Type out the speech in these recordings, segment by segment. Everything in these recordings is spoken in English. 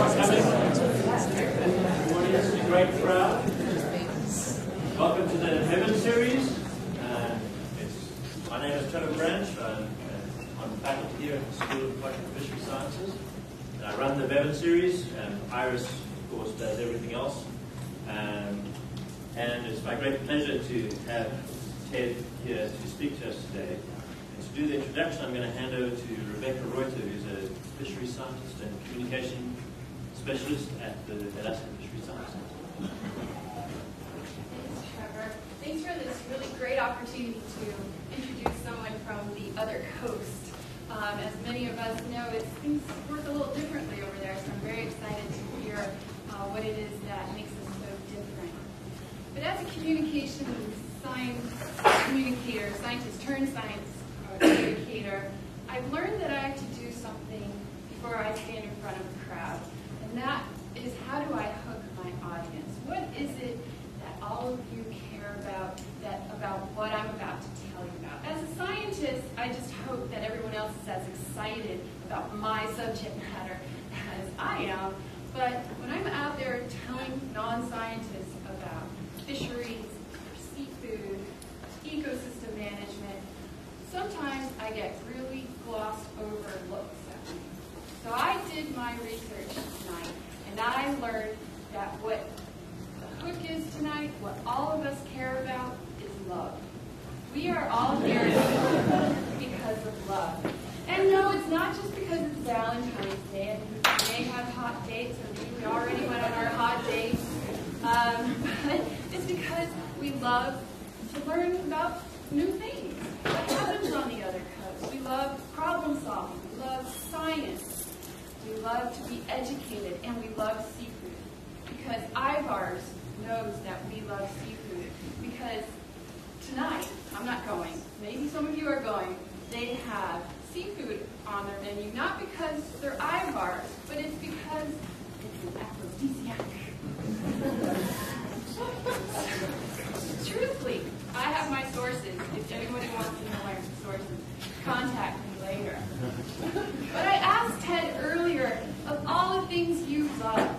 It's a great crowd. Welcome to the Heaven series. My name is Tony Branch. I'm faculty here at the School of Aquatic and Fishery Sciences. And I run the Bevan series, and Iris, of course, does everything else. And it's my great pleasure to have Ted here to speak to us today. And to do the introduction, I'm going to hand over to Rebecca Reuter, who's a fishery scientist and communication specialist at the Alaska Fishery Science Center. Thanks, Trevor. Thanks for this really great opportunity to introduce someone from the other coast. As many of us know, things work a little differently over there, so I'm very excited to hear what it is that makes us so different. But as a communication science communicator, scientist turned science communicator, I've learned that I have to do something before I stand in front of a crowd. And that is, how do I hook my audience? What is it that all of you care about, about what I'm about to tell you about? As a scientist, I just hope that everyone else is as excited about my subject matter as I am. But when I'm out there telling non-scientists about fisheries, seafood, ecosystem management, sometimes I get really glossed over looks at me. So I did my research tonight, and I learned that what the hook is tonight, what all of us care about, is love. We are all here because of love. And no, it's not just because it's Valentine's Day, and we may have hot dates, or we already went on our hot dates. But it's because we love to learn about new things. What happens on the other coast? We love problem solving. We love science. We love to be educated, and we love seafood. Because Ivars knows that we love seafood. Because tonight, I'm not going, maybe some of you are going, they have seafood on their menu, not because they're Ivars, but it's because it's an aphrodisiac. Truthfully, I have my sources. If anybody wants to know my sources, contact me later. But I asked Ted earlier, of all the things you love,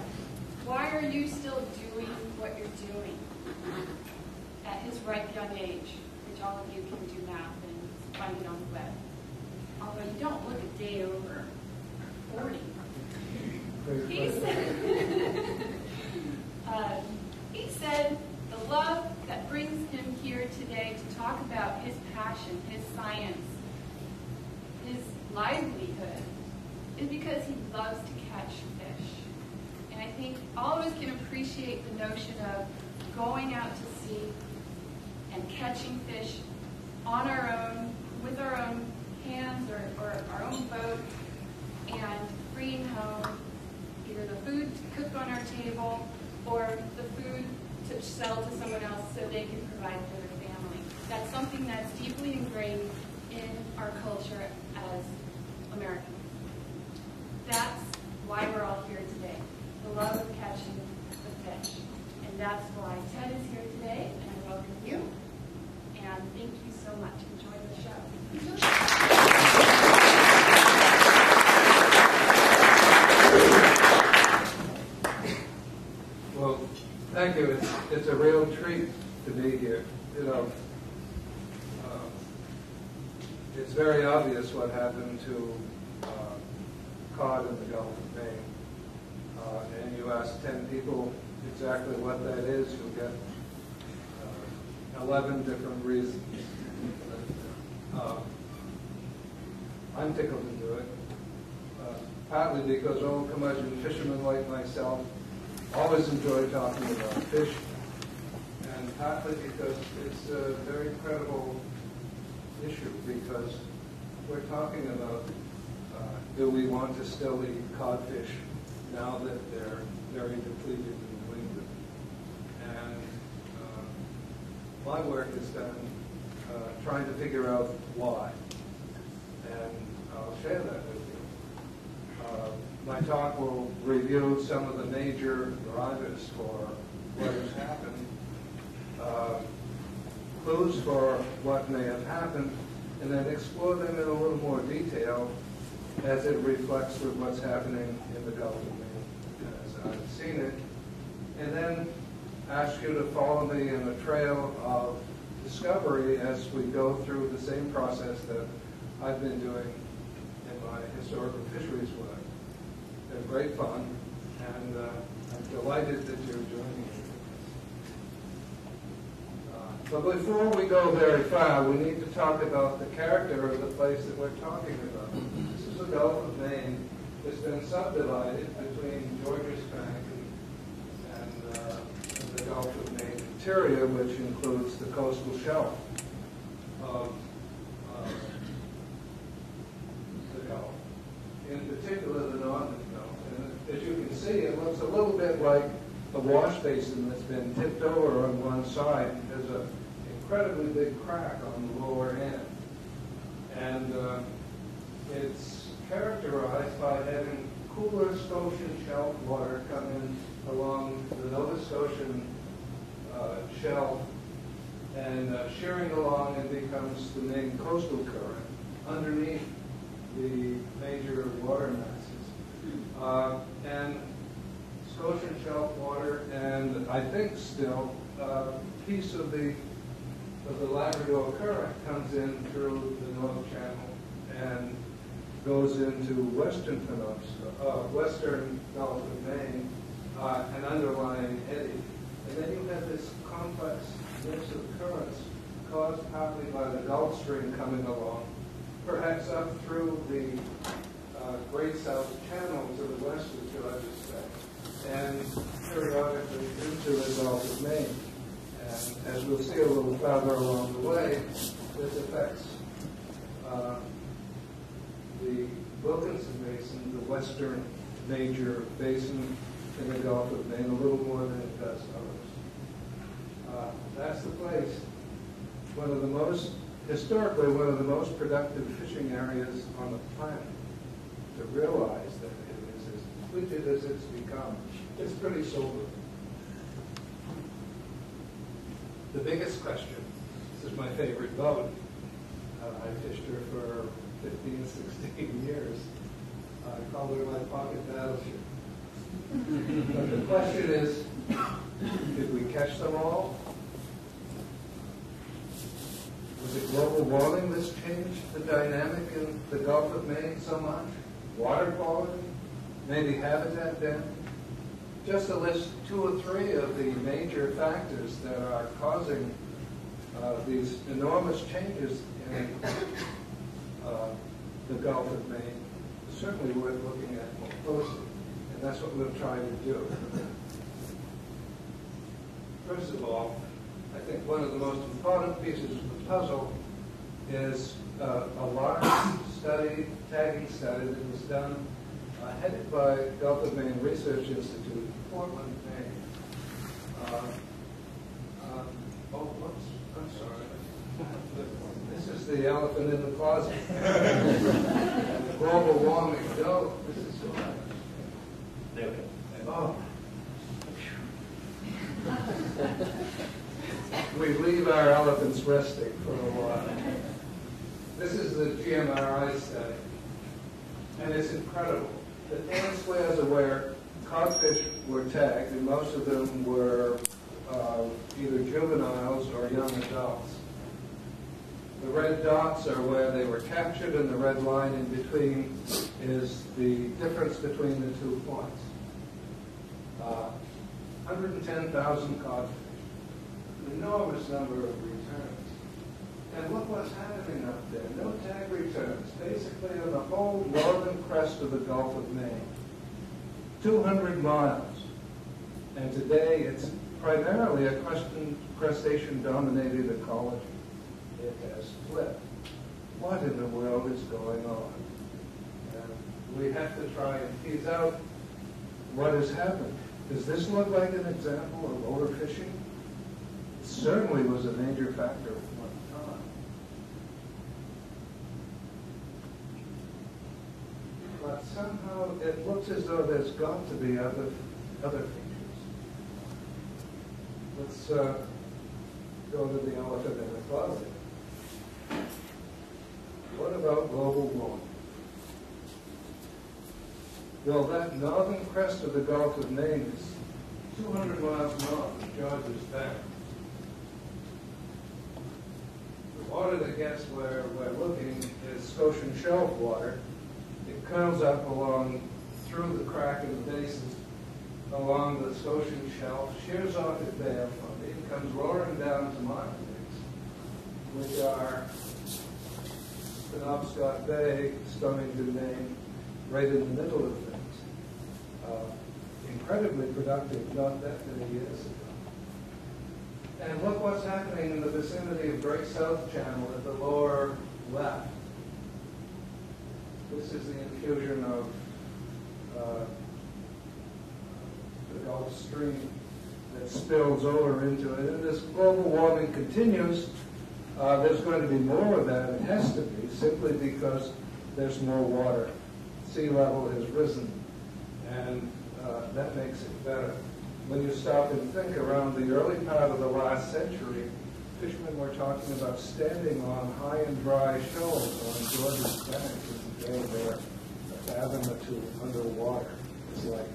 why are you still doing what you're doing at his ripe young age, which all of you can do math and find it on the web. Although you don't look a day over 40. He said the love that brings him here today to talk about his passion, his science, his livelihood, is because he loves to catch fish. And I think all of us can appreciate the notion of going out to sea and catching fish on our own, with our own hands or our own boat, and bringing home either the food to cook on our table or the food to sell to someone else so they can provide for their family. That's something that's deeply ingrained in our culture as Americans. That's why we're all here today, the love of catching the fish. And that's why Ted is here today, and I welcome you. And thank you so much. Enjoy the show. Well, thank you. It's a real treat to be here. You know, it's very obvious what happened to cod in the Gulf of Maine. And you ask 10 people exactly what that is, you'll get 11 different reasons. I'm tickled to do it, partly because old curmudgeon fishermen like myself always enjoy talking about fish, and partly because it's a very credible issue, because we're talking about do we want to still eat codfish now that they're very depleted in New England? And my work is done trying to figure out why, and I'll share that with you. My talk will review some of the major drivers for what has happened, clues for what may have happened, and then explore them in a little more detail as it reflects with what's happening in the Gulf of Maine. you to follow me in a trail of discovery as we go through the same process that I've been doing in my historical fisheries work. They're great fun, and I'm delighted that you're joining me. But before we go very far, we need to talk about the character of the place that we're talking about. This is the Gulf of Maine. It's been subdivided between Georges Bank and the Gulf of Maine interior, which includes the coastal shelf of the Gulf, in particular the northern Gulf. And as you can see, it looks a little bit like a wash basin that's been tipped over on one side. There's an incredibly big crack on the lower end. And it's characterized by having cooler Scotian shelf water come in along the Nova Scotian shelf and shearing along, it becomes the main coastal current underneath the major water masses. And Scotian shelf water, and I think still a piece of the Labrador current comes in through the North Channel and goes into western Gulf of Maine, an underlying eddy. And then you have this complex mix of currents caused partly by the Gulf Stream coming along, perhaps up through the Great South Channel to the west of Georges Bay, and periodically into the Gulf of Maine. And as we'll see a little farther along the way, this affects the Wilkinson Basin, the western major basin in the Gulf of Maine, a little more than it does others. That's the place, historically one of the most productive fishing areas on the planet. To realize that it is as depleted as it's become, it's pretty sobering. The biggest question, this is my favorite boat. I fished her for 15, 16 years. I called her my pocket battleship. But the question is, did we catch them all? Was it global warming that's changed the dynamic in the Gulf of Maine so much? Water quality? Maybe habitat damage? Just to list 2 or 3 of the major factors that are causing these enormous changes in the Gulf of Maine. Certainly worth looking at more closely, and that's what we'll try to do. First of all, I think one of the most important pieces of the puzzle is a large study, tagging study that was done, headed by Gulf of Maine Research Institute in Portland, Maine. Whoops, I'm sorry. This is the elephant in the closet. Global warming. No, this is so nice. There we go. Oh. We leave our elephants resting for a while. This is the GRMI study, and it's incredible. The 10 squares are where codfish were tagged, and most of them were either juveniles or young adults. The red dots are where they were captured, and the red line in between is the difference between the 2 points. 110,000 codfish, an enormous number of returns. And look what's happening up there. No tag returns, basically on the whole northern crest of the Gulf of Maine. 200 miles. And today it's primarily a crustacean-dominated ecology. It has flipped. What in the world is going on? And we have to try and tease out what has happened. Does this look like an example of overfishing? It certainly was a major factor at one time. But somehow it looks as though there's got to be other features. Let's go to the elephant in the closet. What about global warming? Well, that northern crest of the Gulf of Maine is 200 miles north of Georges Bank. The water that gets where we're looking is Scotian shelf water. It comes up through the crack in the basin along the Scotian shelf, shears off at Bay of Fundy, and comes roaring down to my lakes, which are Penobscot Bay, Stonington, Maine, right in the middle of things. Incredibly productive not that many years ago. And look what's happening in the vicinity of Great South Channel at the lower left. This is the infusion of the Gulf Stream that spills over into it. And as global warming continues, there's going to be more of that. It has to be, simply because there's more water. Sea level has risen, and that makes it better. When you stop and think, around the early part of the last century, fishermen were talking about standing on high and dry shoals on Georges Bank, and they're a fathom or two underwater. It's like,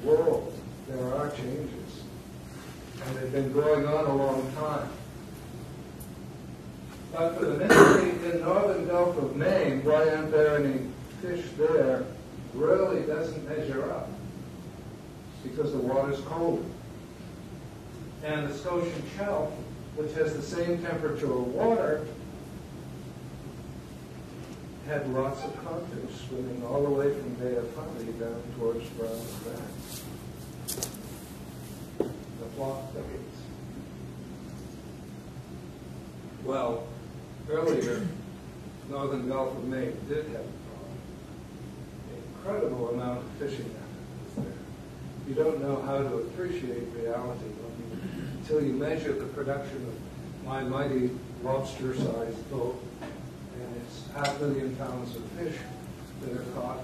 whoa, there are changes. And they've been going on a long time. But for the ministry in northern Gulf of Maine, why aren't there any fish there, really doesn't measure up, because the water's cold. And the Scotian shelf, which has the same temperature of water, had lots of codfish swimming all the way from Bay of Fundy down towards Brown's Bank. The flock decades. Well, earlier, northern Gulf of Maine did have a problem. An incredible amount of fishing effort was there. You don't know how to appreciate reality until you measure the production of my mighty lobster-sized boat, and it's 500,000 pounds of fish that are caught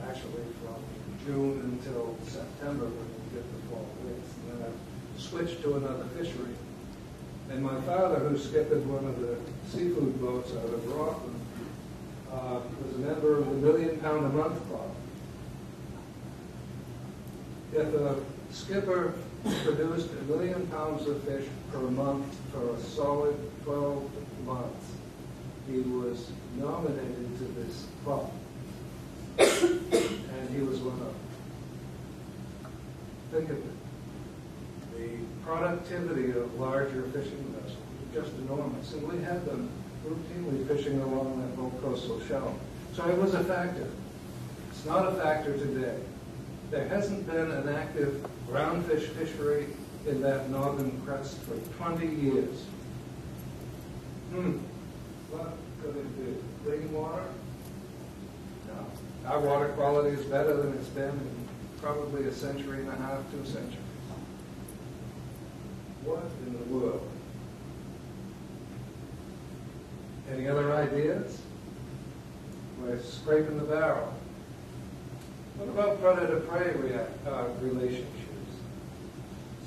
actually from June until September when we get the fall winds. And then I switched to another fishery. And my father, who skipped one of the seafood boats out of Rockland, was a member of the $1 million a month club. If a skipper produced 1 million pounds of fish per month for a solid 12 months, he was nominated to this club. And he was one of them. Think of it. The productivity of larger fishing vessels is just enormous. And we had them routinely fishing along that whole coastal shelf. So it was a factor. It's not a factor today. There hasn't been an active groundfish fishery in that northern crest for 20 years. What could it be? Clean water? No. Our water quality is better than it's been in probably a century and a half, 2 centuries. What in the world? Any other ideas? We're scraping the barrel. What about predator-prey relationships?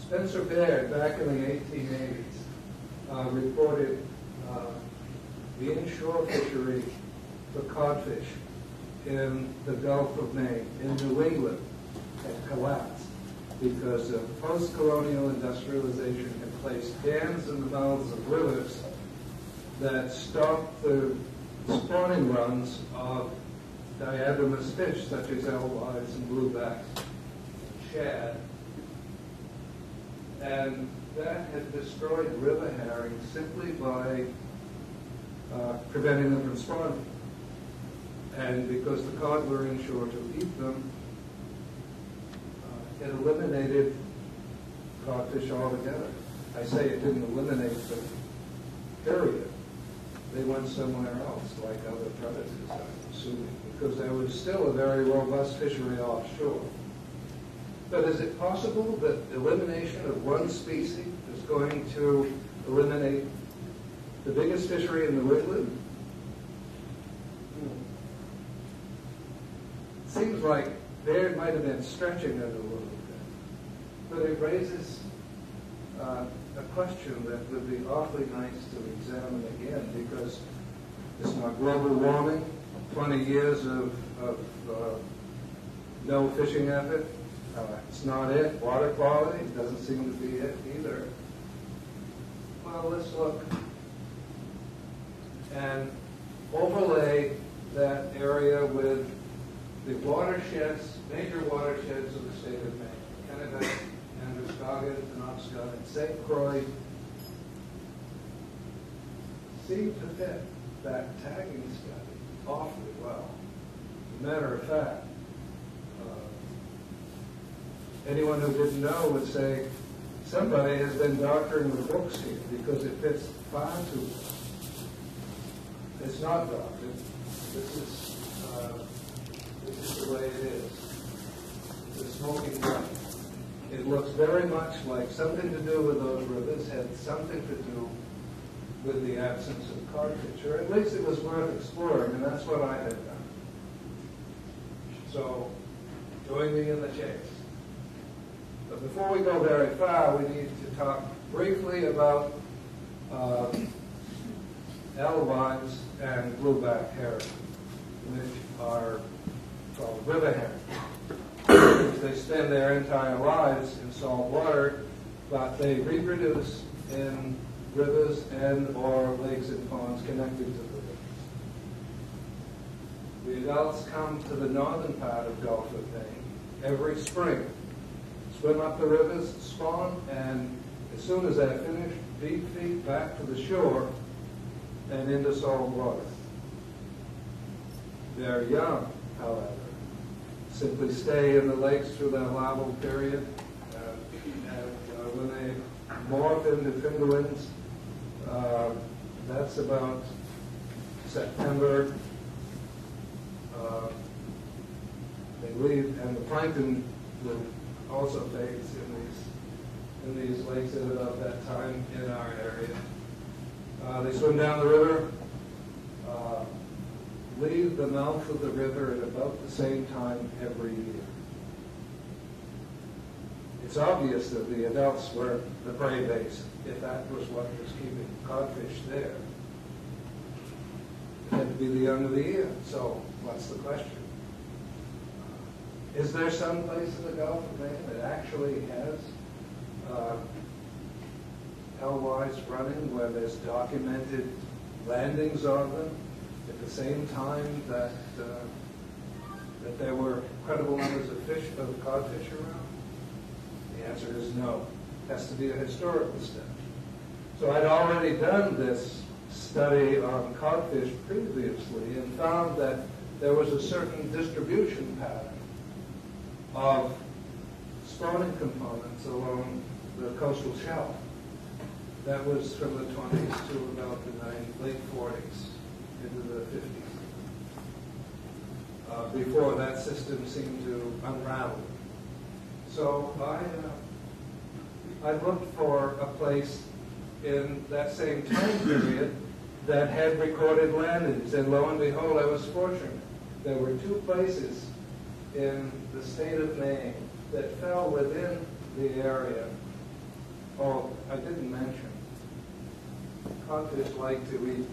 Spencer Baird, back in the 1880s, reported the inshore fishery for codfish in the Gulf of Maine, in New England, had collapsed because of post-colonial industrialization had placed dams in the mouths of rivers that stopped the spawning runs of diadromous fish such as alewives and bluebacks, shad, and that had destroyed river herring simply by preventing them from spawning. And because the cod were inshore to eat them, it eliminated codfish altogether. I say it didn't eliminate them, period. They went somewhere else, like other predators, I'm assuming, because there was still a very robust fishery offshore. But is it possible that elimination of one species is going to eliminate the biggest fishery in New England? Seems like Baird might have been stretching it a little bit. But it raises a question that would be awfully nice to examine again, because it's not global warming, 20 years of no fishing effort, It's not it. Water quality doesn't seem to be it either. Well, let's look and overlay that area with the watersheds, major watersheds of the state of Maine. Kennebec, Androscoggin, Penobscot, and St. Croix seem to fit that tagging study awfully well. As a matter of fact, anyone who didn't know would say, somebody has been doctoring the books here because it fits far too well. It's not doctored. This is the way it is. It's a smoking gun. It looks very much like something to do with those rivers, had something to do with the absence of codfish, or at least it was worth exploring, and that's what I had done. So, join me in the chase. But before we go very far, we need to talk briefly about alewives and blueback herring, which are called river herring. They spend their entire lives in salt water, but they reproduce in rivers and or lakes and ponds connected to the rivers. The adults come to the northern part of Gulf of Maine every spring, swim up the rivers, spawn, and as soon as they're finished, deep feet back to the shore and into salt water. Their young, however, simply stay in the lakes through their larval period, and when they morph into fingerlings, that's about September. They leave, and the plankton will also fades in these lakes at about that time in our area. They swim down the river, leave the mouth of the river at about the same time every year. It's obvious that the adults were the prey base, if that was what was keeping codfish there. It had to be the young of the year. So what's the question? Is there some place in the Gulf of Maine that actually has alewives running where there's documented landings of them at the same time that there were credible numbers of codfish around? The answer is no. It has to be a historical study. So I'd already done this study on codfish previously and found that there was a certain distribution pattern of spawning components along the coastal shelf. That was from the 20s to about the late 40s into the 50s. Before that system seemed to unravel. So I looked for a place in that same time period that had recorded landings, and lo and behold, I was fortunate. There were two places in the state of Maine that fell within the area. Oh, I didn't mention, codfish like to eat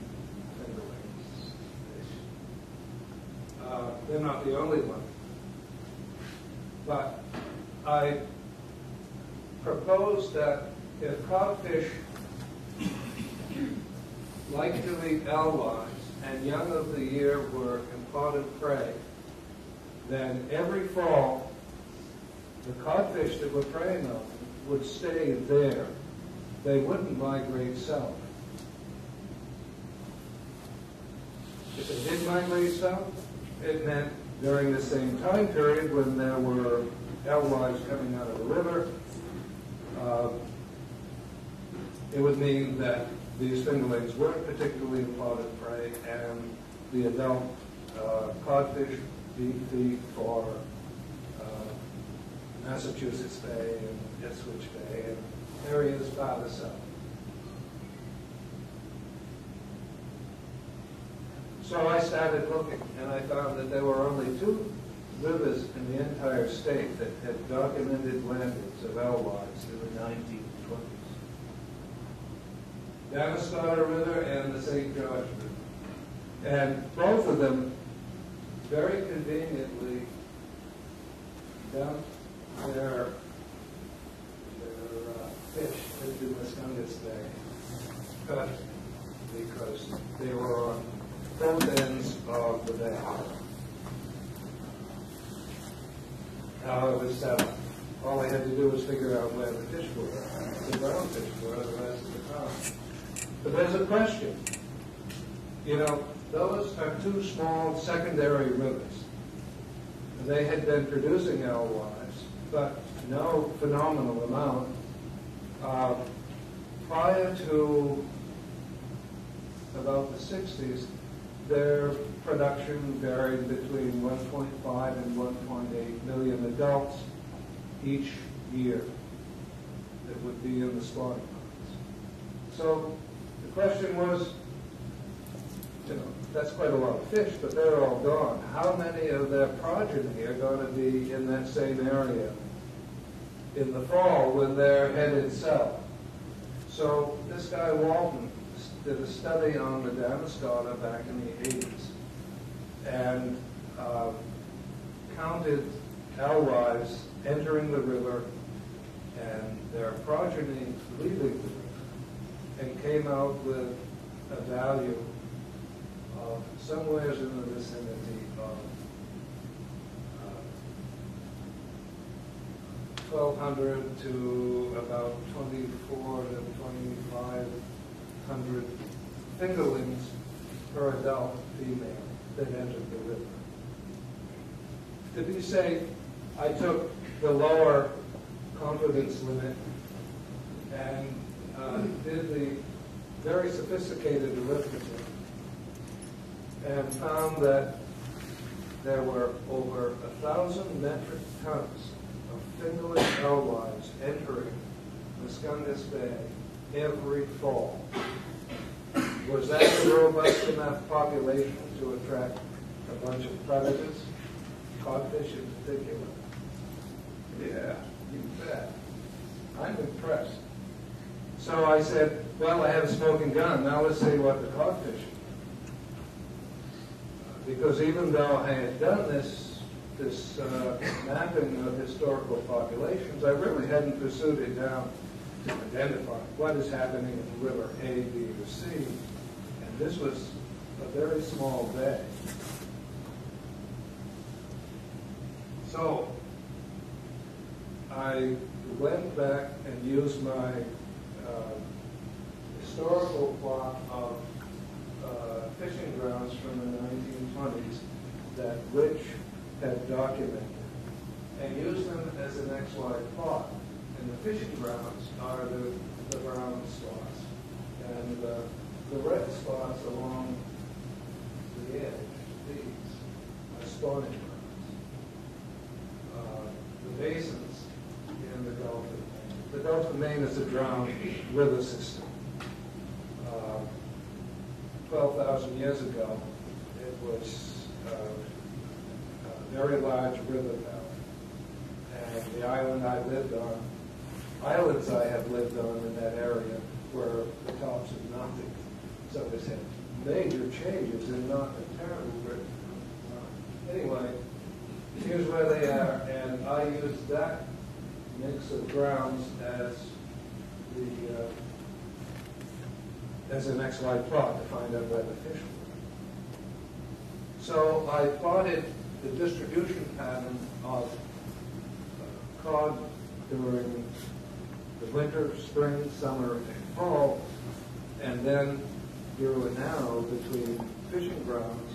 fingerlings. They're not the only one. But I proposed that if codfish like to eat alewives and young of the year were important prey, then every fall the codfish that were preying on them would stay there. They wouldn't migrate south. If they did migrate south, it meant during the same time period when there were alewives coming out of the river, it would mean that these fingerlings weren't particularly important prey, and the adult codfish deep feed for Massachusetts Bay and Ipswich Bay and areas farther south. So I started looking, and I found that there were only two rivers in the entire state that had documented landings of alewives in the 1920s. The Anascada River and the St. George River. And both of them very conveniently dumped their fish lived in the Scungus Bay cut because they were on both ends of the bay. How it was set up. All they had to do was figure out where the fish were, the brown fish were, the rest of the time. But there's a question. You know, those are two small secondary rivers. They had been producing alewives, but no phenomenal amount. Prior to about the 60s, their production varied between 1.5 and 1.8 million adults each year that would be in the spawning ponds. So the question was, you know, that's quite a lot of fish, but they're all gone. How many of their progeny are going to be in that same area in the fall when they're headed south? So this guy Walton did a study on the Damascotta back in the 80s and counted alewives entering the river and their progeny leaving the river and came out with a value of somewhere in the vicinity of 1,200 to about 2,400 to 2,500 fingerlings per adult female that entered the river. To be safe, I took the lower confidence limit and did the very sophisticated arithmetic and found that there were over 1,000 metric tons of fingerling alewives entering the Scungus Bay every fall. Was that a robust enough population to attract a bunch of predators, codfish in particular? Yeah, you bet. I'm impressed. So I said, well, I have a smoking gun. Now let's see what the codfish are. Because even though I had done this mapping of historical populations, I really hadn't pursued it down to identify what is happening in river A, B, or C. And this was a very small bay. So I went back and used my historical plot of fishing grounds from the 1920s that Rich had documented and used them as an XY plot. And the fishing grounds are the brown spots. And the red spots along the edge, these, are spawning grounds. The basins in the Gulf of Maine. The Gulf of Maine is a drowned river system. 12,000 years ago, it was a very large river valley. And the island I lived on, islands I have lived on in that area were the tops of nothing. So it's had major changes and not a terrible river. Anyway, here's where they are, and I used that mix of grounds as an XY plot to find out where the fish were. So I plotted the distribution pattern of cod during the winter, spring, summer, and fall, and then drew an arrow between fishing grounds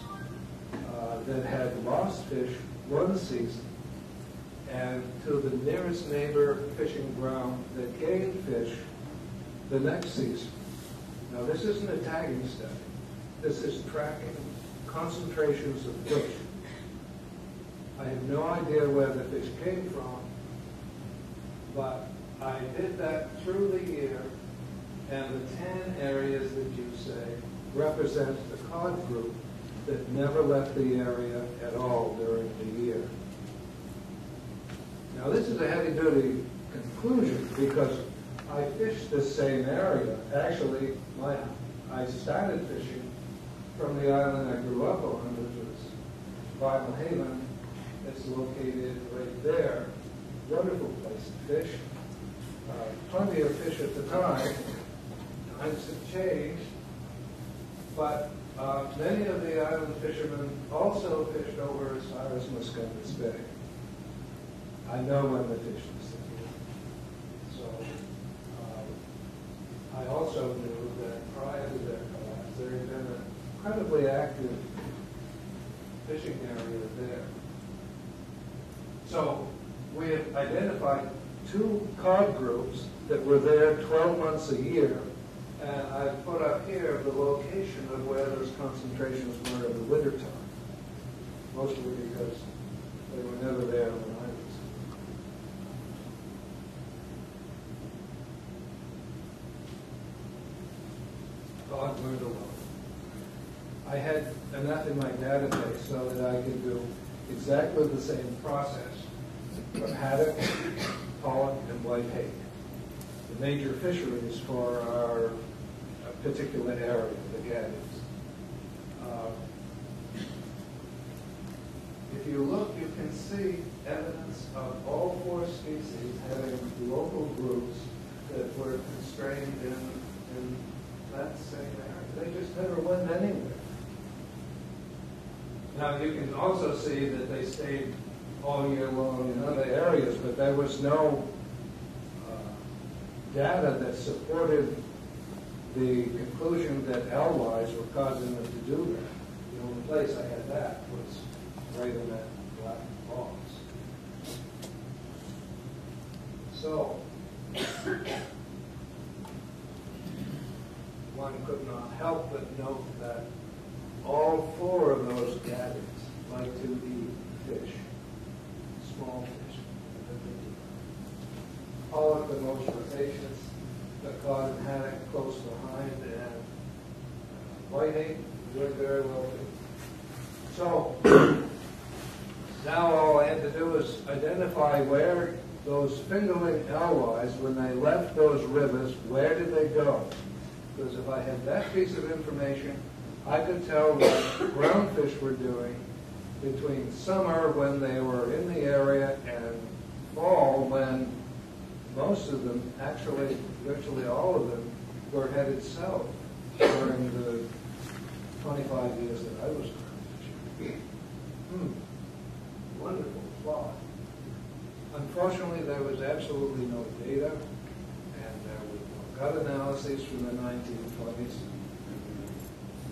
that had lost fish one season and to the nearest neighbor fishing ground that gained fish the next season. Now, this isn't a tagging study. This is tracking concentrations of fish. I have no idea where the fish came from, but I did that through the year, and the tan areas that you say represent the cod group that never left the area at all during the year. Now, this is a heavy-duty conclusion because I fished this same area. Actually, I started fishing from the island I grew up on, which was Bible Haven. It's located right there. Wonderful fish. Plenty of fish at the time. Times have changed, but many of the island fishermen also fished over as far as Muscovy Bay. I know when the fish was there. So I also knew that prior to their collapse, there had been an incredibly active fishing area there. So we have identified 2 cod groups that were there 12 months a year, and I've put up here the location of where those concentrations were in the wintertime, mostly because they were never there when I was. Cod weren't alone. I had enough in my database so that I could do exactly the same process for haddock, pollock, and white hake, the major fisheries for our particular area, the gadids. If you look, you can see evidence of all 4 species having local groups that were constrained in that same area. They just never went anywhere. Now, you can also see that they stayed all year long in other areas, but there was no data that supported the conclusion that alewives were causing them to do that. The only place I had that was right in that black box. So, one could not help but note that all 4 of those gadids like to eat fish, small fish. Pollock the most rapacious, the cod and haddock close behind, and white hake doing very well too. So now all I had to do is identify where those fingerling alewives, when they left those rivers, where did they go? Because if I had that piece of information, I could tell what groundfish were doing between summer when they were in the area and fall when most of them, actually virtually all of them, were headed south during the 25 years that I was groundfishing. Wonderful plot. Unfortunately, there was absolutely no data, and there was no gut analyses from the 1920s.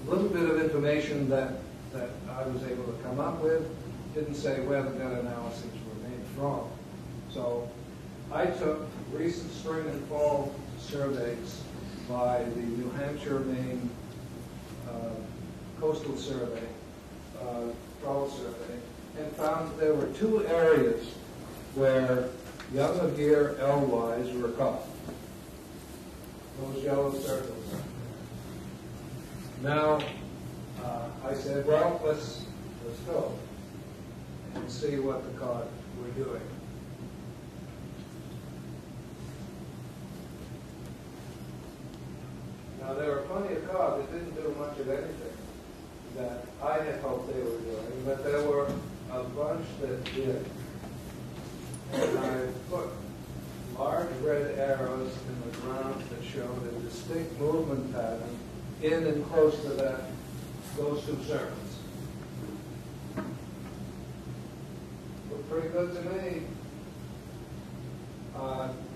A little bit of information that I was able to come up with didn't say where the gut analyses were made from. So I took recent spring and fall surveys by the New Hampshire, Maine Coastal Survey, Trawl Survey, and found that there were 2 areas where young of year alewives were caught. Those yellow circles. Now, I said, well, let's go and see what the cod were doing. Now, there were plenty of cod that didn't do much of anything that I had hoped they were doing, but there were a bunch that did. And I put large red arrows in the ground that showed a distinct movement pattern in and close to those 2 circles. Looked pretty good to me.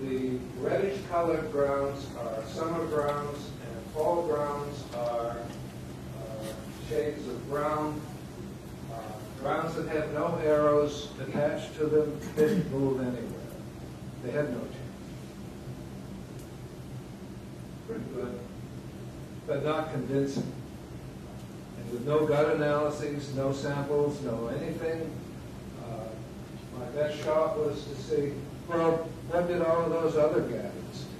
The reddish colored grounds are summer grounds, and fall grounds are shades of brown. Grounds that have no arrows attached to them didn't move anywhere. They had no chance. Pretty good, but not convincing. And with no gut analyses, no samples, no anything, my best shot was to see, well, what did all of those other gadids do?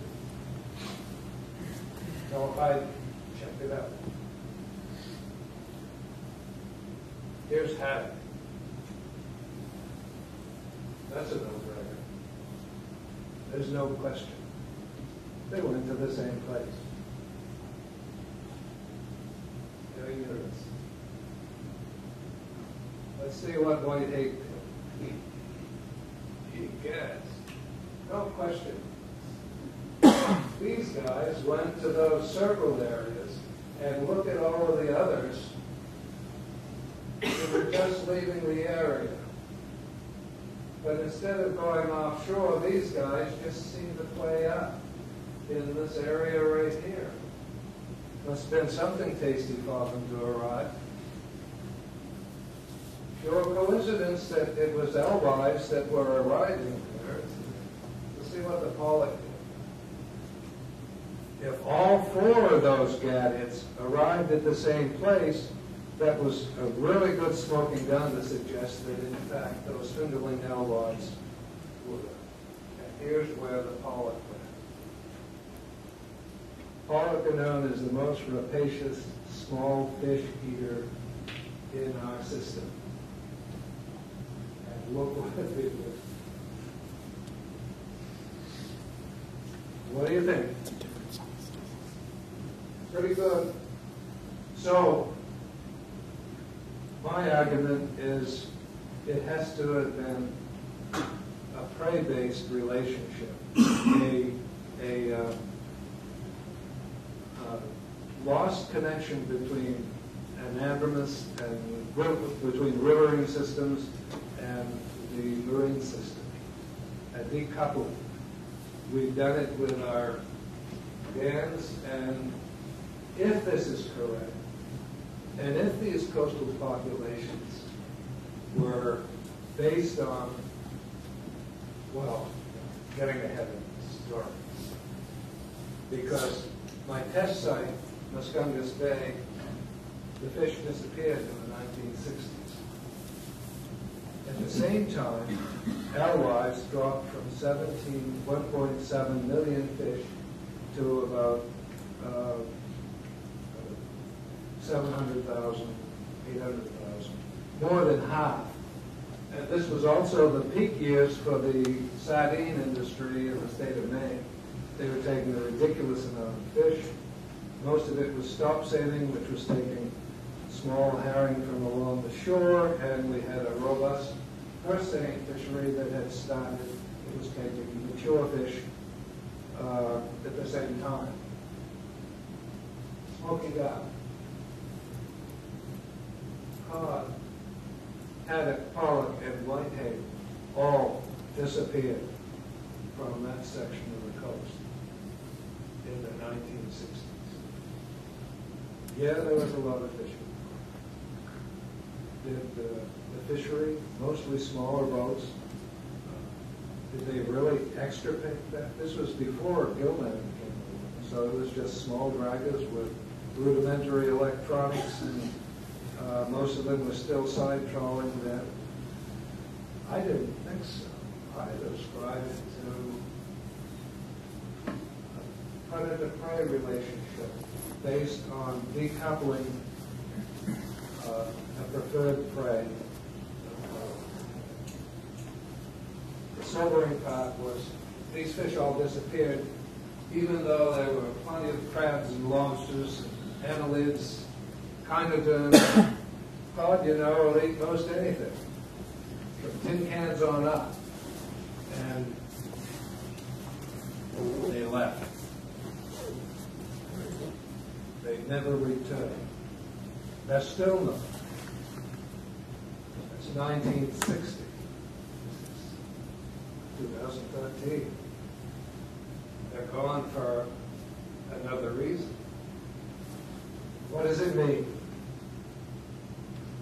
So I checked it out. Here's haddock. That's a no-brainer. There's no question. They went to the same place. Very interesting. Let's see what white hake did. He guessed. No question. These guys went to those circled areas and looked at all of the others who were just leaving the area. But instead of going offshore, these guys just seem to play up in this area right here. Must have been something tasty for them to arrive. Pure coincidence that it was alewives that were arriving there. Let's see what the pollock did. If all four of those gadids arrived at the same place, that was a really good smoking gun to suggest that, in fact, those fingerling alewives were there. And here's where the pollock went. Pollock are known as the most rapacious small fish eater in our system. And look what it did. What do you think? Pretty good. So, my argument is it has to have been a prey-based relationship, a lost connection between anadromous and between rivering systems and the marine system, a decoupling. We've done it with our dams, and if this is correct, and if these coastal populations were based on, well, getting ahead of the story, because my test site, Muscongas Bay, the fish disappeared in the 1960s. At the same time, alewives dropped from 1.7 million fish to about 700,000, 800,000, more than half. And this was also the peak years for the sardine industry in the state of Maine. They were taking a ridiculous amount of fish. Most of it was stop sailing, which was taking small herring from along the shore, and we had a robust purse seine fishery that had started. It was taking mature fish at the same time. Smoking up. Cod, haddock, pollock, and whitehead all disappeared from that section of the coast in the 1960s. Yeah, there was a lot of fishing. Did the fishery, mostly smaller boats, did they really extirpate that? This was before gillnet came along, so it was just small draggers with rudimentary electronics, and most of them were still side trawling then. I didn't think so. I ascribed it to a predator-prey relationship based on decoupling a preferred prey. The sobering part was these fish all disappeared, even though there were plenty of crabs and lobsters, annelids, chinoderms. Cod, you know, will eat most anything, from tin cans on up. And they left. They never returned. They're still not. It's 1960. This is 2013. They're gone for another reason. What does it mean?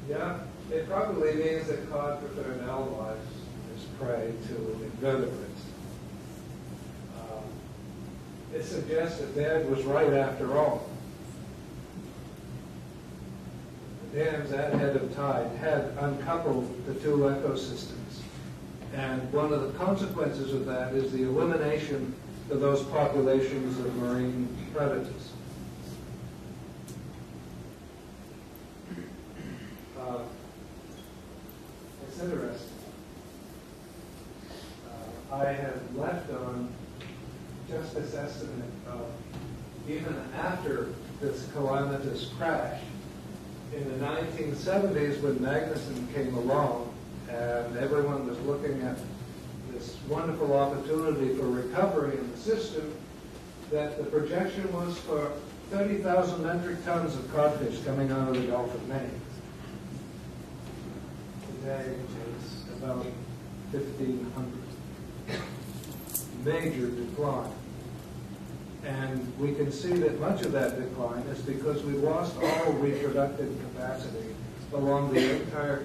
Yeah, it probably means that cod preferred alewives as prey to invertebrates. It suggests that Dad was right after all. The dams at head of tide had uncoupled the two ecosystems. And one of the consequences of that is the elimination of those populations of marine predators. It's interesting. I have left on just this estimate of, even after this calamitous crash, in the 1970s when Magnuson came along and everyone was looking at this wonderful opportunity for recovery in the system, that the projection was for 30,000 metric tons of codfish coming out of the Gulf of Maine. Today it's about 1,500. Major decline. And we can see that much of that decline is because we lost all reproductive capacity along the entire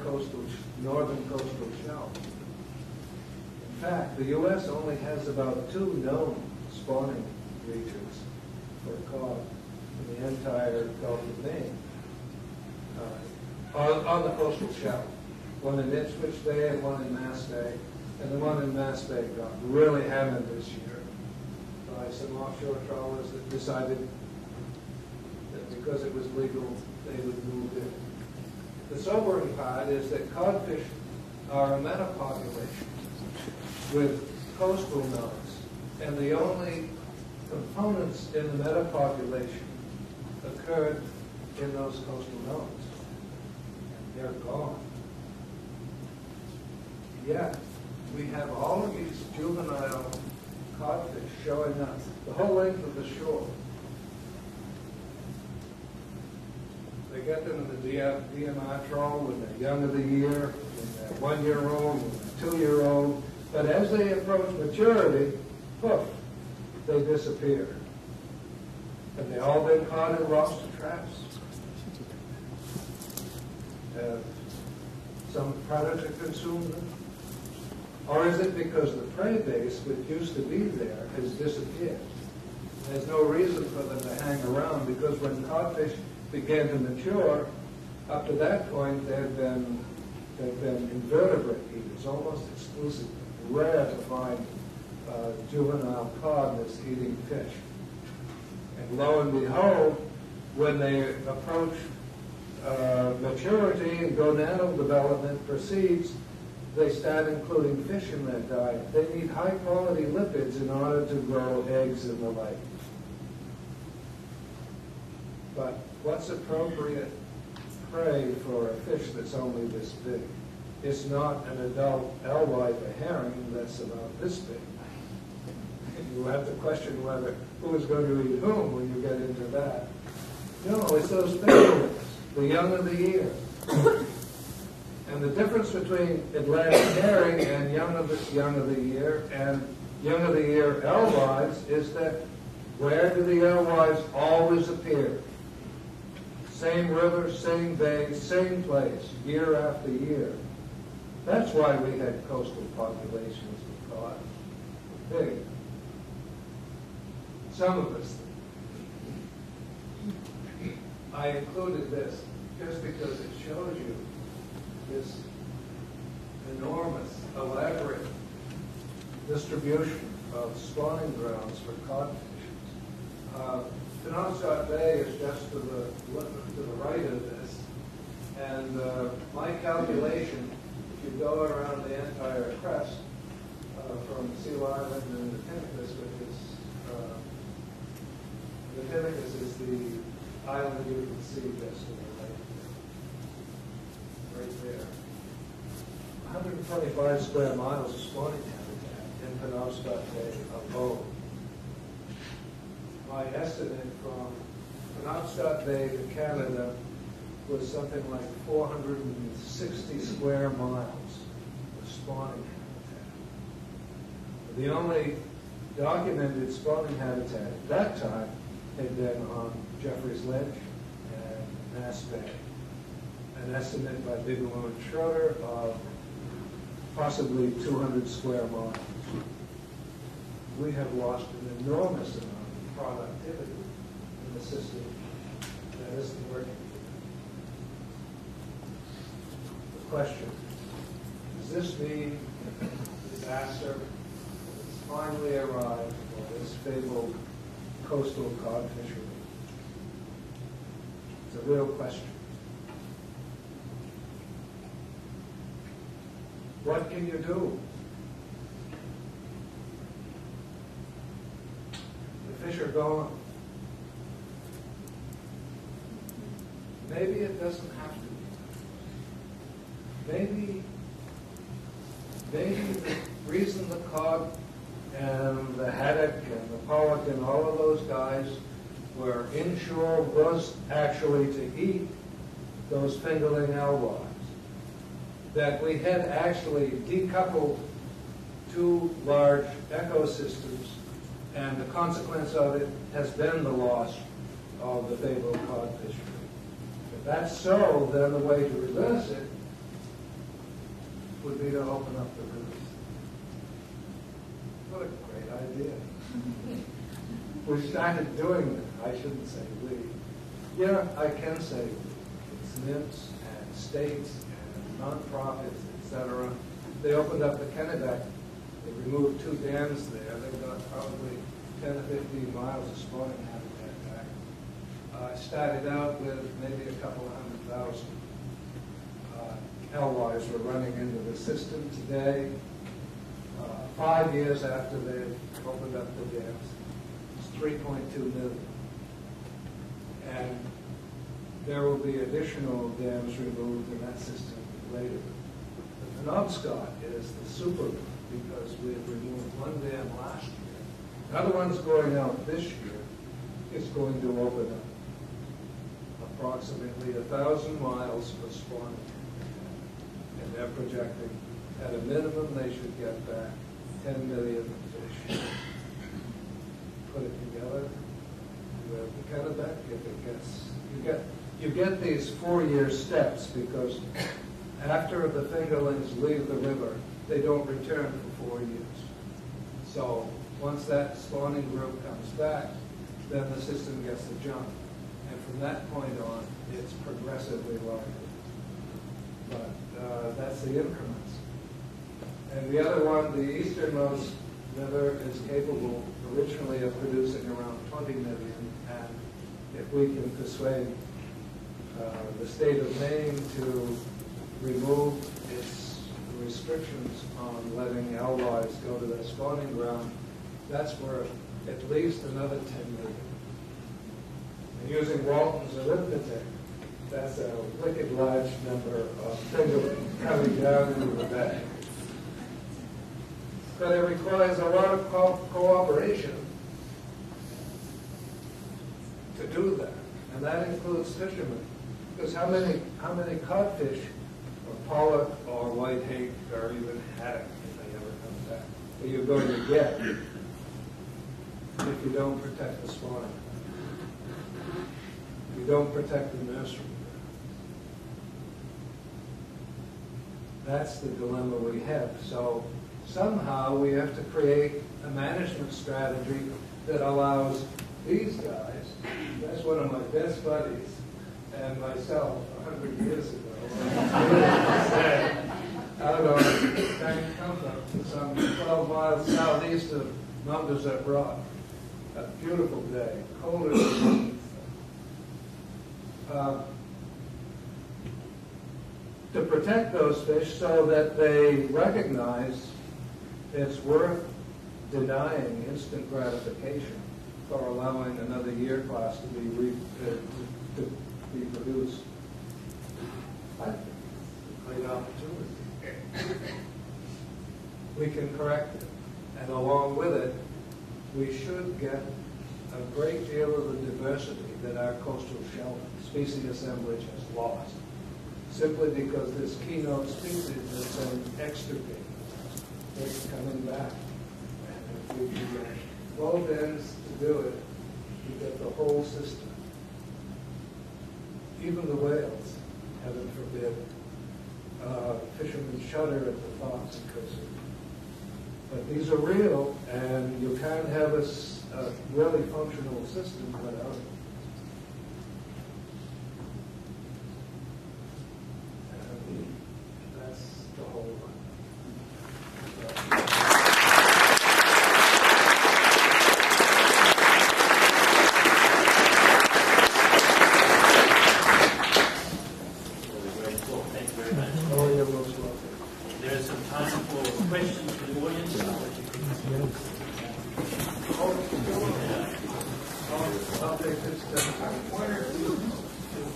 northern coastal shelf. In fact, the U.S. only has about 2 known spawning regions for cod in the entire Gulf of Maine on the coastal shelf. One in Ipswich Bay and one in Mass Bay. And the one in Mass Bay got really hammered this year by some offshore trawlers that decided that because it was legal, they would move in. The sobering part is that codfish are a metapopulation with coastal nodes, and the only components in the metapopulation occurred in those coastal nodes. And they're gone. Yet, we have all of these juvenile codfish showing up the whole length of the shore. They get them in the DMR trawl when they're young of the year, when they're 1-year-old, when they're 2-year-old. But as they approach maturity, poof, they disappear. Have they all been caught in lobster traps? Have some predator consumed them? Or is it because the prey base, which used to be there, has disappeared? There's no reason for them to hang around, because when codfish began to mature, up to that point they've been invertebrate eaters, almost exclusively. Rare to find juvenile cod that's eating fish. And lo and behold, when they approach maturity and gonadal development proceeds, they start including fish in their diet. They need high-quality lipids in order to grow eggs and the like. But what's appropriate prey for a fish that's only this big? It's not an adult alewife, a herring, that's about this big. You have to question whether who is going to eat whom when you get into that. No, it's those big ones, the young of the year. And the difference between Atlantic herring and young of the year and young of the year alewives is that where do the alewives always appear? Same river, same bay, same place, year after year. That's why we had coastal populations of cod. Big. Some of us. I included this just because it shows you this enormous, elaborate distribution of spawning grounds for codfish. Penobscot Bay is just to the right of this, and my calculation, if you go around the entire crest from Seal Island and the Pinnacus, which is the Pinnacus is the island you can see just to the right there. 125 square miles of spawning habitat in Penobscot Bay alone. My estimate from Penobscot Bay to Canada was something like 460 square miles of spawning habitat. The only documented spawning habitat at that time had been on Jeffreys Ledge and Mass Bay. An estimate by Bigelow and Schroeder of possibly 200 square miles. We have lost an enormous amount of productivity in the system that isn't working. The question, does this mean disaster has finally arrived for this fabled coastal cod fishery? It's a real question. What can you do? The fish are gone. Maybe it doesn't have to be. Maybe the reason the cod and the haddock and the pollock and all of those guys were inshore was actually to eat those fingerling alewives. That we had actually decoupled two large ecosystems, and the consequence of it has been the loss of the fabled cod fishery. If that's so, then the way to reverse it would be to open up the rivers. What a great idea. We started doing that. I shouldn't say we. Yeah, I can say we. It's NIMS and states and nonprofits, etc. They opened up the Kennebec. They removed 2 dams there. They've got probably 10 to 15 miles of spawning habitat back. Started out with maybe a couple of 100,000. Alewives were running into the system today. 5 years after they opened up the dams, it's 3.2 million. And there will be additional dams removed in that system later. The Penobscot is the super one because we have removed 1 dam last year. Another one's going out this year. It's going to open up approximately 1,000 miles for spawning. And they're projecting at a minimum they should get back 10 million fish. Put it together with the Kennebec, if it gets, you get these 4-year steps because after the fingerlings leave the river, they don't return for 4 years. So once that spawning group comes back, then the system gets a jump. And from that point on, it's progressively larger. But that's the increments. And the other one, the easternmost river, is capable originally of producing around 20 million. And if we can persuade the state of Maine to remove its restrictions on letting alewives go to their spawning ground, that's worth at least another 10 million. And using Walton's arithmetic, that's a wicked large number of fingerlings coming down into the bay. But it requires a lot of cooperation to do that, and that includes fishermen. Because how many codfish, or pollock, or white hake, or even haddock, if they ever come back, are you going to get if you don't protect the spawning? If you don't protect the nursery? That's the dilemma we have. So somehow we have to create a management strategy that allows these guys, that's one of my best buddies, and myself 100 years ago, out on Bank Comfort, some 12 miles southeast of Numbers Rock. A beautiful day, colder than to protect those fish so that they recognize it's worth denying instant gratification for allowing another year class to be produced. I think it's a great opportunity. We can correct it, and along with it, we should get a great deal of the diversity that our coastal shell species assemblage has lost, simply because this keynote species has been extirpated. It's coming back. And if we can get both ends to do it, we get the whole system. Even the whales, heaven forbid, fishermen shudder at the thoughts of cursing. But these are real, and you can't have a really functional system without it. And that's the whole one. Thank you very much. Oh, you're most welcome. There is some time for questions from the audience. I'll take this. Where is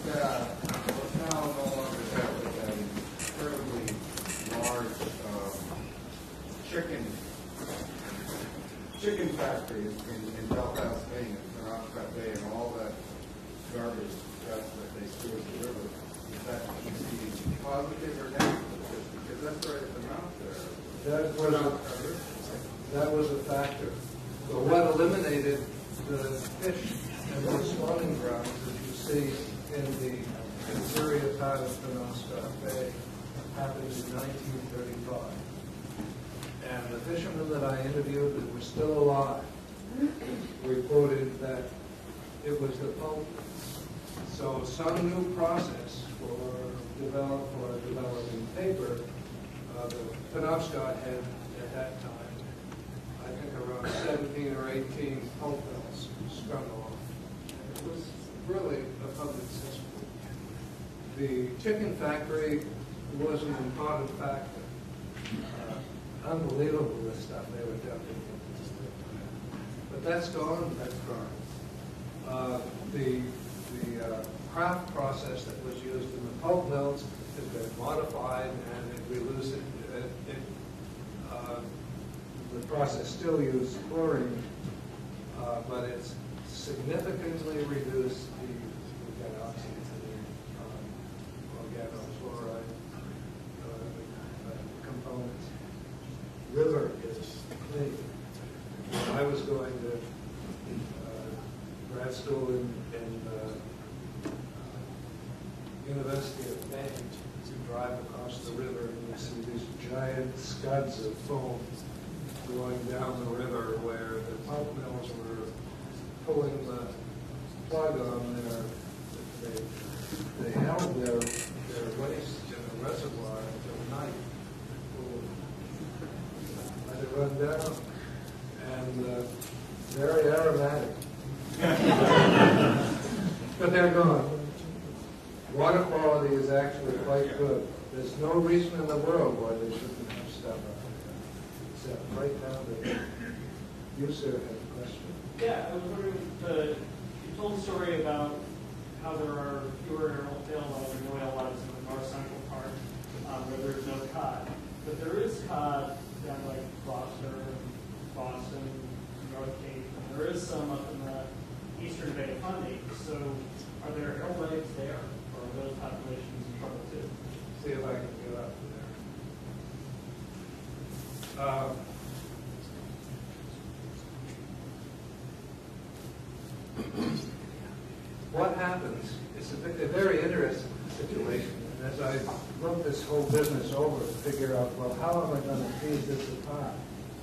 now no longer have a terribly large chicken chicken factories in Gulf of Maine and Penobscot Bay and all that garbage stuff that they spew into the river, is that be positive or negative? Because that's right at the mouth there. That was a factor. But what eliminated the fish and the spawning grounds that you see in the interior part of Penobscot Bay happened in 1935. And the fishermen that I interviewed that were still alive reported that it was the pulp. So some new process for developing paper, the Penobscot had at that time, I think around 17 or 18 pulp mills sprung off. And it was really a public cesspool. The chicken factory was an important factor. Unbelievable, the stuff they were dumping. But that's gone. That's gone. The craft process that was used in the pulp mills has been modified, and the process still uses chlorine, but it's significantly reduced the oxidants and the organofluoride components. River is clean. When I was going to grad school in University of Maine, to drive across the river and you see these giant scuds of foam going down the river where the pulp mills were pulling the plug on they held their waste in a reservoir until night. Let it run down, and very aromatic. But they're gone. Water quality is actually quite good. There's no reason in the world why they shouldn't have stuff up there, except right now that you, sir, have a question. Yeah, I was wondering, you told a story about how there are fewer alewives or no alewives in the north central part where there's no cod. But there is cod down like Gloucester, Boston, North Cape, and there is some up in the eastern Bay of Fundy. So are there alewives there, or are those populations in trouble too? See if I can get up there. What happens is a very interesting situation. And as I look this whole business over to figure out, well, how am I going to tease this apart?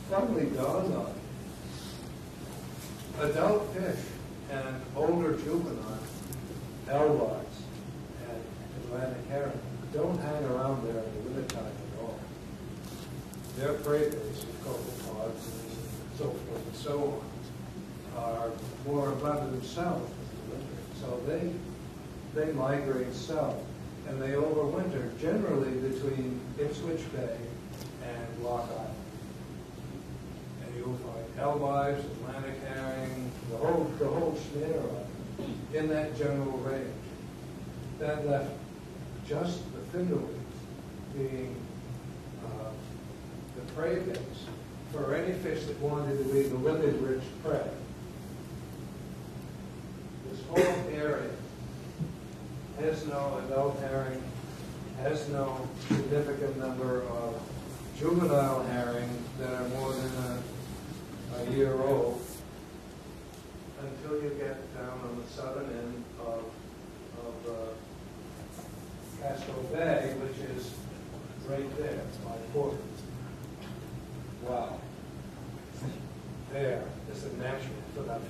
Suddenly dawned on me. Adult fish and older juvenile alewives and Atlantic herring don't hang around there in the wintertime at all. Their prey base, copepods and so forth and so on, are more abundant south in the winter. So they migrate south, and they overwinter generally between Ipswich Bay and Lock Island. And you'll find alewives, Atlantic herring, the whole snare of them in that general range. That left just the fingerlings being the prey base for any fish that wanted to be the lipid-rich prey. This whole area has no adult herring, has no significant number of juvenile herring that are more than a year old until you get down on the southern end of Casco Bay, which is right there, my port. Wow. There is a natural.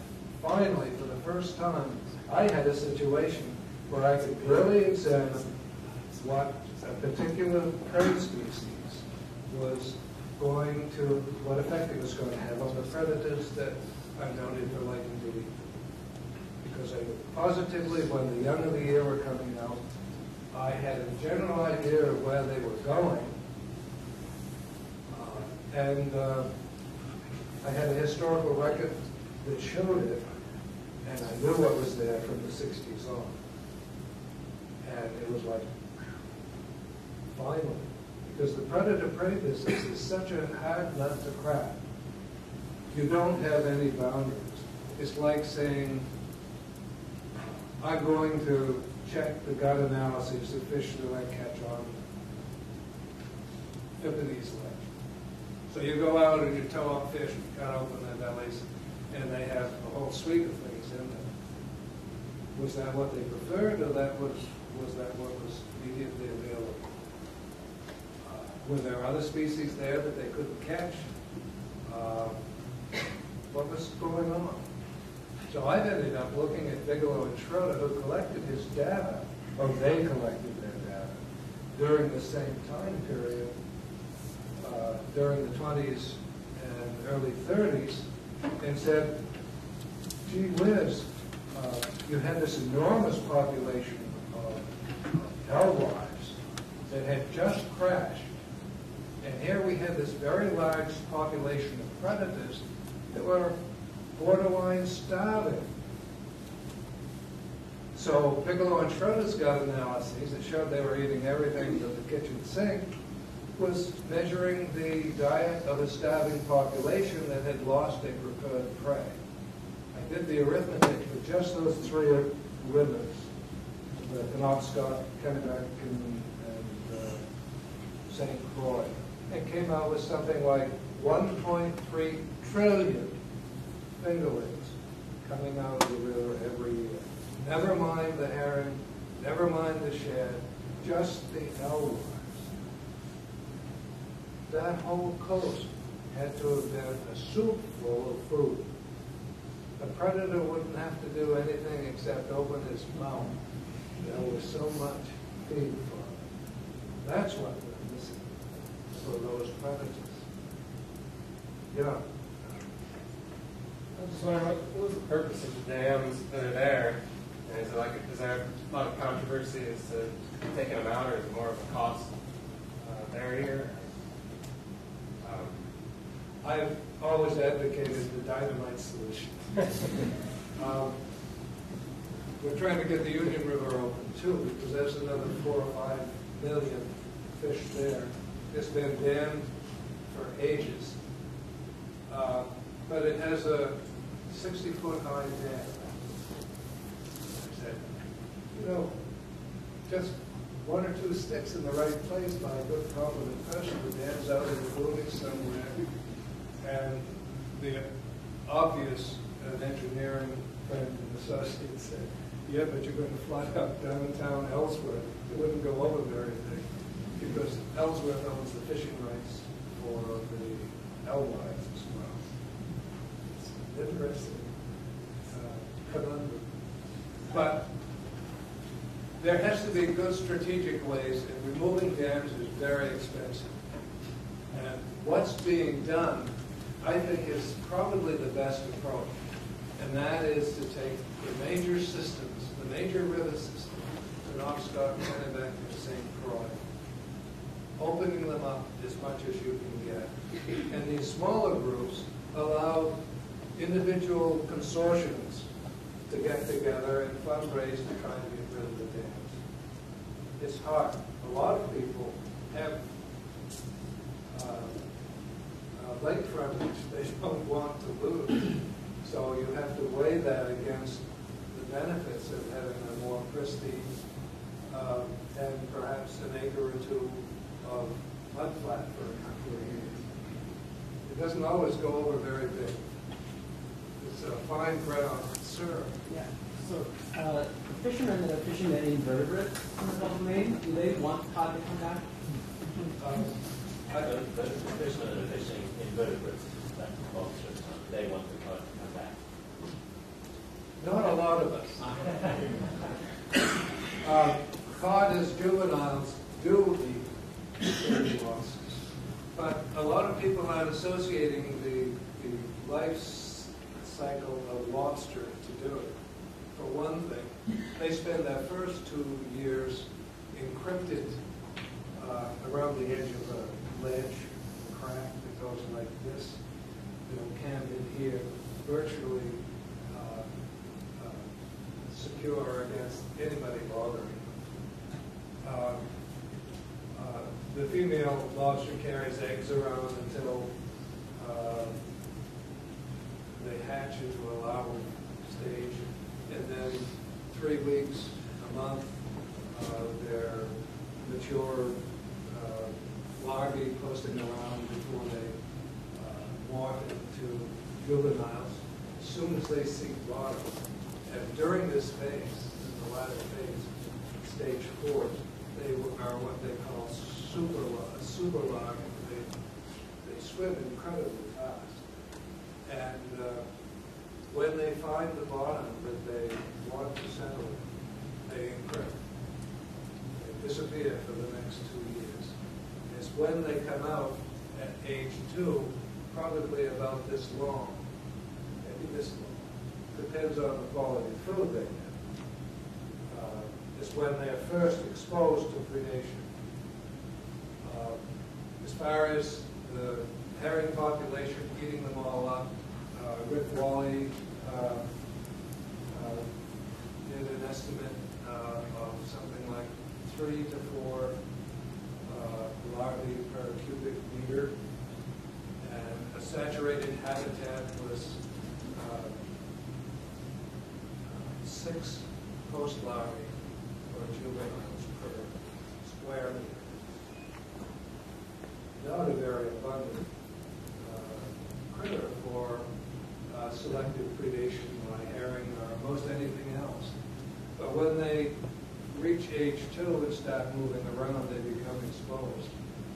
Finally, for the first time, I had a situation where I could really examine what a particular prey species was going to, what effect it was going to have on the predators that I'm noted for liking to eat. Because I knew positively when the young of the year were coming out, I had a general idea of where they were going. I had a historical record that showed it, and I knew what was there from the 60s on. And it was like, finally, because the predator-prey business is such a hard nut to crack. you don't have any boundaries. It's like saying, I'm going to check the gut analyses of fish that I catch on Japanese lake. So you go out and you tow up fish, and cut open their bellies, and they have a whole suite of things in them. Was that what they preferred, or was that what was immediately available? Were there other species there that they couldn't catch? What was going on? So I've ended up looking at Bigelow and Schroeder, who collected his data, or they collected their data, during the same time period, during the 20s and early 30s, and said, gee whiz, you had this enormous population of alewives that had just crashed. And here we had this very large population of predators that were borderline starving. So Bigelow and Schroeder's gut analyses that showed they were eating everything but the kitchen sink was measuring the diet of a starving population that had lost a preferred prey. I did the arithmetic for just those three rivers, the Penobscot, Kennebec, and St. Croix. It came out with something like 1.3 trillion fingerlings coming out of the river every year. Never mind the herring, never mind the shad, just the alewives. That whole coast had to have been a soup full of food. The predator wouldn't have to do anything except open his mouth. There was so much feed for him. That's what we're missing for those predators. Yeah. I just wondering, what was the purpose of the dams that are there? And is there a lot of controversy as to taking them out, or is it more of a cost barrier? I've always advocated the dynamite solution. We're trying to get the Union River open too, because there's another 4 or 5 million fish there. It's been dammed for ages. But it has a 60-foot high dam. I said, just 1 or 2 sticks in the right place by a good competent person. The dam's out in the building somewhere. And the obvious engineering friend and associate said, yeah, but you're going to fly up downtown Ellsworth. It wouldn't go over very big, because Ellsworth owns the fishing rights for the alewives as well. It's an interesting conundrum. But there has to be good strategic ways, and removing dams is very expensive. And what's being done, I think, is probably the best approach. And that is to take the major systems, the major river systems, Penobscot, Kennebec, and St. Croix, opening them up as much as you can get. And these smaller groups allow individual consortiums to get together and fundraise to try and get rid of the dams. It's hard. A lot of people have lake frontage they don't want to lose. So you have to weigh that against the benefits of having a more pristine and perhaps an acre or 2 of mudflat for a couple of years. It doesn't always go over very big. It's a fine ground syrup. Yeah. So the fishermen that are fishing the invertebrates in the Gulf of Maine, do they want cod to come back? The fishermen that are fishing invertebrates, that's lobsters, they want the cod to come back. Not a lot of us. Cod as juveniles do eat dirty lobsters. But a lot of people aren't associating the life cycle of lobster to do it. For one thing, they spend their first 2 years encrypted around the edge of a ledge, a crack that goes like this. They'll camp in here, virtually secure against anybody bothering them. The female lobster carries eggs around until into a larval stage, and then 3 weeks, a month, they're mature larvae posting around before they morph into juveniles. As soon as they seek bottom, and during this phase, in the latter phase, stage 4, they are what they call super larvae. They swim incredibly fast. And when they find the bottom that they want to settle in, they encrypt. They disappear for the next 2 years. It's when they come out at age 2, probably about this long, maybe this long. Depends on the quality of food they get. Is when they're first exposed to predation. As far as the herring population, eating them all up, Rick Wally did an estimate of something like 3 to 4 larvae per cubic meter, and a saturated habitat was 6 host larvae or juveniles per square meter. Not a very abundant critter for selective predation by herring or most anything else. But when they reach age 2 and start moving around, they become exposed.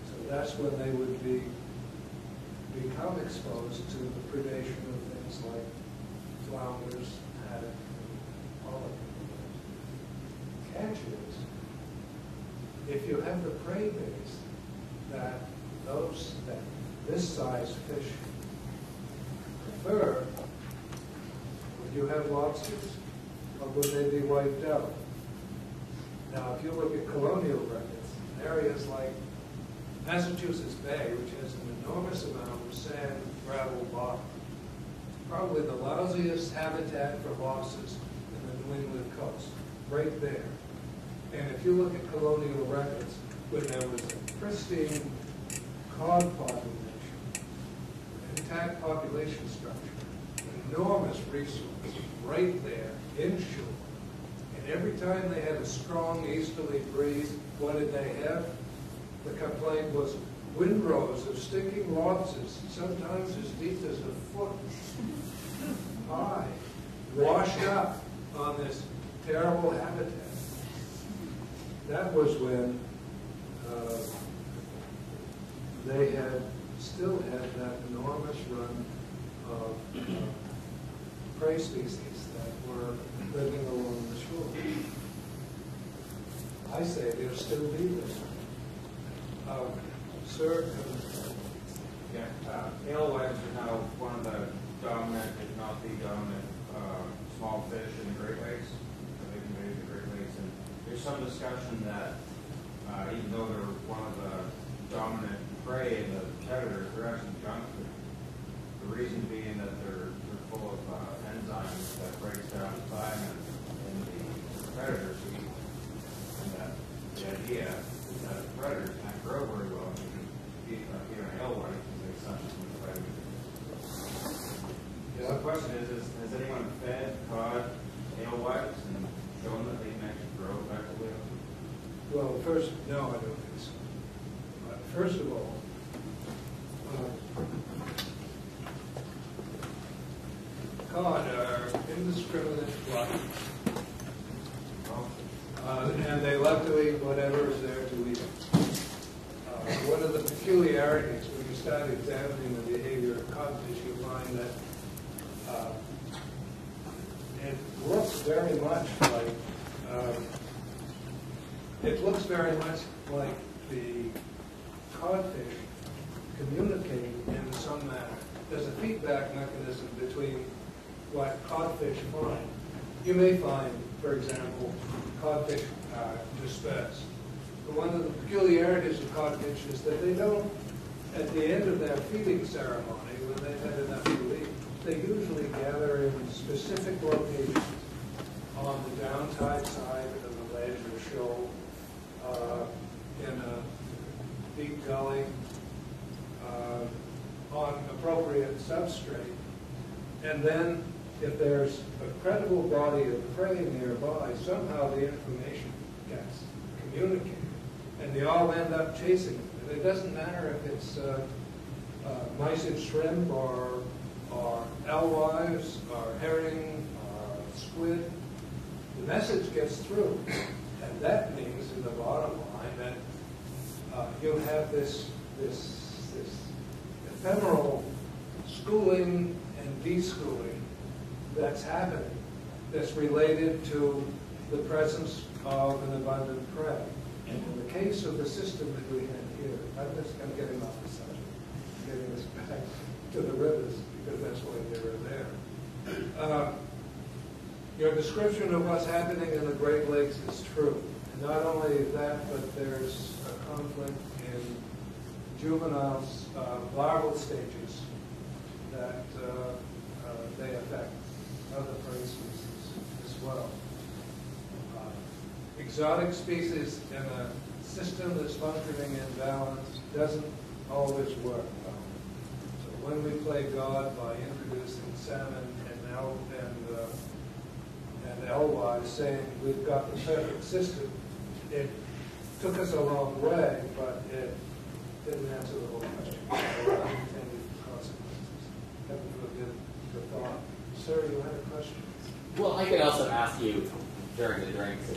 So that's when they would become exposed to the predation of things like flounders, haddock, and all of them. Catch is, if you have the prey base that this size fish prefer, would you have lobsters, or would they be wiped out? Now, if you look at colonial records, areas like Massachusetts Bay, which has an enormous amount of sand, gravel, bottom, probably the lousiest habitat for lobsters in the New England coast, right there. And if you look at colonial records, when there was a pristine cod population, intact population structure, enormous resource right there inshore. And every time they had a strong easterly breeze, what did they have? The complaint was windrows of stinking lobsters, sometimes as deep as a foot high, washed up on this terrible habitat. That was when they still had that enormous run of prey species that were living along the shore. I say they'll still be there. Sir? Yeah, alewives are now one of the dominant, if not the dominant, small fish in the Great Lakes. They can move the Great Lakes, and there's some discussion that even though they're one of the dominant prey in the predators, they're actually junk food. The reason being that they're full of enzymes that breaks down thiamine in the predators eat, and that the idea is that predators can't grow very well if you can eat an alewife because they suck from the predators. So the question is has anyone fed cod alewives and shown that they can actually grow effectively? Well, first, no, I don't think so. But first of all, cod are indiscriminate gluttons. And they love to eat whatever is there to eat. One of the peculiarities, when you start examining the behavior of codfish, you find that it looks very much like the codfish communicate in some manner. There's a feedback mechanism between what codfish find. You may find, for example, codfish disperse. But one of the peculiarities of codfish is that they don't, at the end of their feeding ceremony, when they've had enough to eat, they usually gather in specific locations on the downtide side of the ledge or shoal, in a deep gully, on appropriate substrate, and then if there's a credible body of prey nearby, somehow the information gets communicated, and they all end up chasing it. And it doesn't matter if it's mysid shrimp or alewives or herring or squid. The message gets through, and that means, in the bottom line, that you have this ephemeral schooling and deschooling that's happening, that's related to the presence of an abundant prey. And in the case of the system that we have here, I'm getting off the subject, getting us back to the rivers, because that's why they were there. Your description of what's happening in the Great Lakes is true. And not only that, but there's a conflict in juveniles, larval stages that they affect other prey species as well. Exotic species in a system that's functioning in balance doesn't always work well. So when we play God by introducing salmon and alewives, saying we've got the perfect system, it took us a long way, but it didn't answer the whole question. There were unintended consequences. Heaven forbid the thought. Sir, you had a question? Well, I could also ask you during the drinks.